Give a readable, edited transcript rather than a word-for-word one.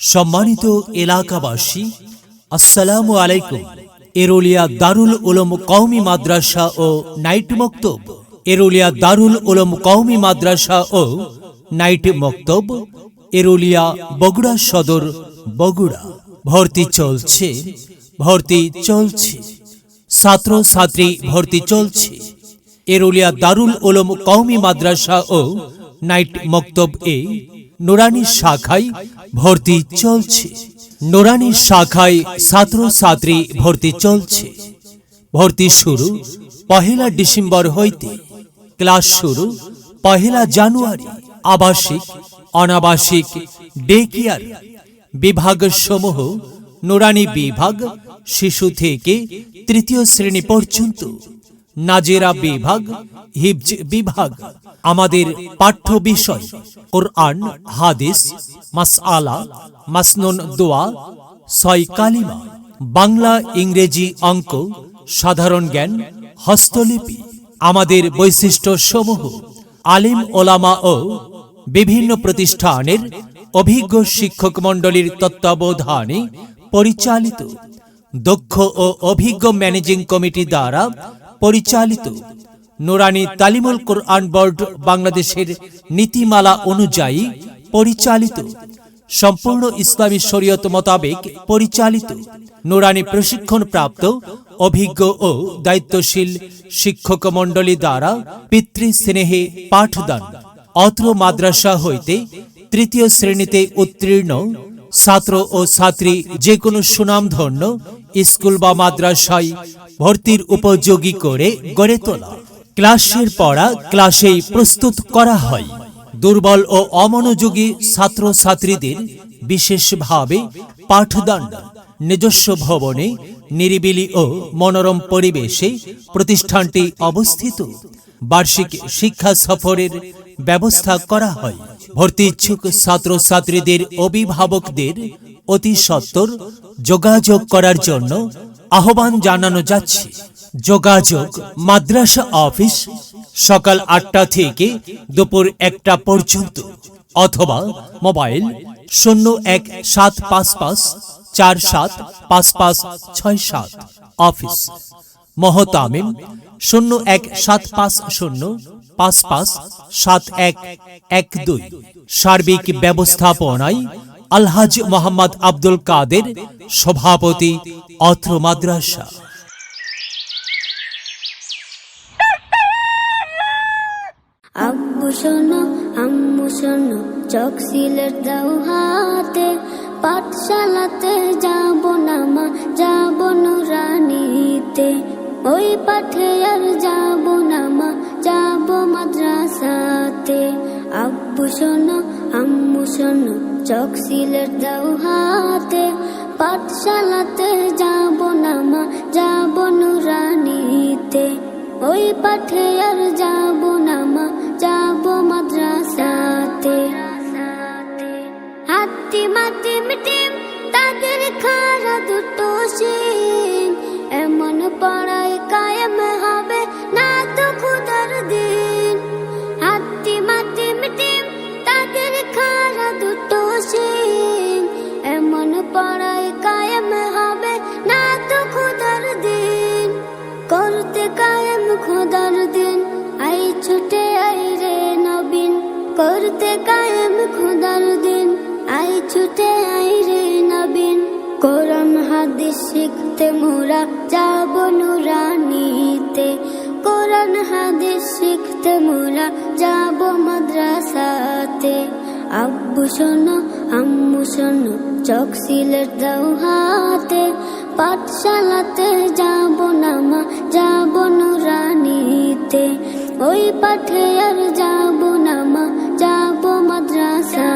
সম্মানিত এলাকাবাসী, আসসালামু আলাইকুম। এরুলিয়া দারুল উলুম কওমি মাদ্রাসা ও নাইট মক্তব। এরুলিয়া দারুল উলুম কওমি মাদ্রাসা ও নাইট মক্তব, এরুলিয়া বগুড়া সদর, বগুড়া। ভর্তি চলছে, ছাত্র ছাত্রী ভর্তি চলছে। এরুলিয়া দারুল উলুম কওমি মাদ্রাসা ও নাইট মক্তব এ নুরানি শাখায় ভর্তি চলছে। নুরানি শাখায় ছাত্র ছাত্রী ভর্তি চলছে। ভর্তি শুরু 1 ডিসেম্বর হইতে, ক্লাস শুরু 1 জানুয়ারি। আবাসিক অনাবাসিক ডে কেয়ার বিভাগ সমূহ: নুরানি বিভাগ শিশু থেকে 3য় শ্রেণী পর্যন্ত, নাজেরা বিভাগ, হিফজ বিভাগ। আমাদের পাঠ্য বিষয়: কোরআন, হাদিস, মাসআলা, মাসনুন, দোয়া, 6 কালিমা, বাংলা, ইংরেজি, অঙ্ক, সাধারণ জ্ঞান, হস্তলিপি। আমাদের বৈশিষ্ট্য সমূহ: আলিম ওলামা ও বিভিন্ন প্রতিষ্ঠানের অভিজ্ঞ শিক্ষক মণ্ডলীর তত্ত্বাবধানে পরিচালিত, দক্ষ ও অভিজ্ঞ ম্যানেজিং কমিটি দ্বারা পরিচালিত। নুরানি তালিমুল কোরআন বোর্ড বাংলাদেশের নীতিমালা অনুযায়ী পরিচালিত, সম্পূর্ণ ইসলামী শরীয়ত মোতাবেক পরিচালিত। নুরানি প্রশিক্ষণপ্রাপ্ত অভিজ্ঞ ও দায়িত্বশীল শিক্ষক মণ্ডলী দ্বারা পিতৃস্নেহে পাঠদান। অত্র মাদ্রাসা হইতে 3য় শ্রেণীতে উত্তীর্ণ ছাত্র ও ছাত্রী যে কোনো সুনামধন্য স্কুল বা মাদ্রাসায় ভর্তির উপযোগী করে গড়ে তোলা। ক্লাসের পড়া ক্লাসেই প্রস্তুত করা হয়। দুর্বল ও অমনোযোগী ছাত্র ছাত্রীদের বিশেষভাবে পাঠদান। নিজস্ব ভবনে নিরিবিলি ও মনোরম পরিবেশে প্রতিষ্ঠানটি অবস্থিত। বার্ষিক শিক্ষা সফরের ব্যবস্থা করা হয়। ভর্তি ইচ্ছুক ছাত্র ছাত্রীদের অভিভাবকদের অতি সত্বর যোগাযোগ করার জন্য আহ্বান জানানো যাচ্ছে। যোগাযোগ: মাদ্রাসা অফিস, সকাল 8টা থেকে দুপুর 1টা পর্যন্ত, অথবা মোবাইল 017554755567। অফিস মোহতামিম 017505571112। সার্বিক ব্যবস্থাপনায় আলহাজ মোহাম্মদ আব্দুল কাদের, সভাপতি, অত্র মাদ্রাসা। আব্বু শোনো, আম্মু শোনো, চক সিলেট দাও হাতে, পাঠশালাতে যাব না মা, যাব নুরানিতে। ওই পাঠে আর যাব না মা, যাব মাদ্রাসাতে। আব্বু শোনো, আম্মু শোনো, চক সিলেট দাও হাতে, পাঠশালাতে যাব না মা, যাব নুরানিতে। ওই পাঠে আর যাব না মা, যাব মাদ্রাসাতে। হাতি মাটি মিটিম তাদের খারা দুটো শিং, এমন পড়াই কায়েম হবে না তো খুদার দিন। হাতি মাটি মিটিম তাদের খারা দুটো শিং, এমন পড়াই কায়েম হবে না তো খুদার দিন। করতে কায়েম খোদার দিন, আই ছুটে আই রে নবীন। করতে কায়েম খোদার দিন, আই ছুটে আই রে নবীন। কোরআন হাদিস শিখতে মোরা যাব নুরানিতে। কোরআন হাদিস শিখতে মোরা যাব মাদ্রাসাতে। আব্বু শোনো, আম্মু শোনো, চক সিলেট দাও হাতে, পাঠশালাতে যাব না মা, যাব নুরানিতে। ওই পাঠে আর যাব না মা, যাব মাদ্রাসা।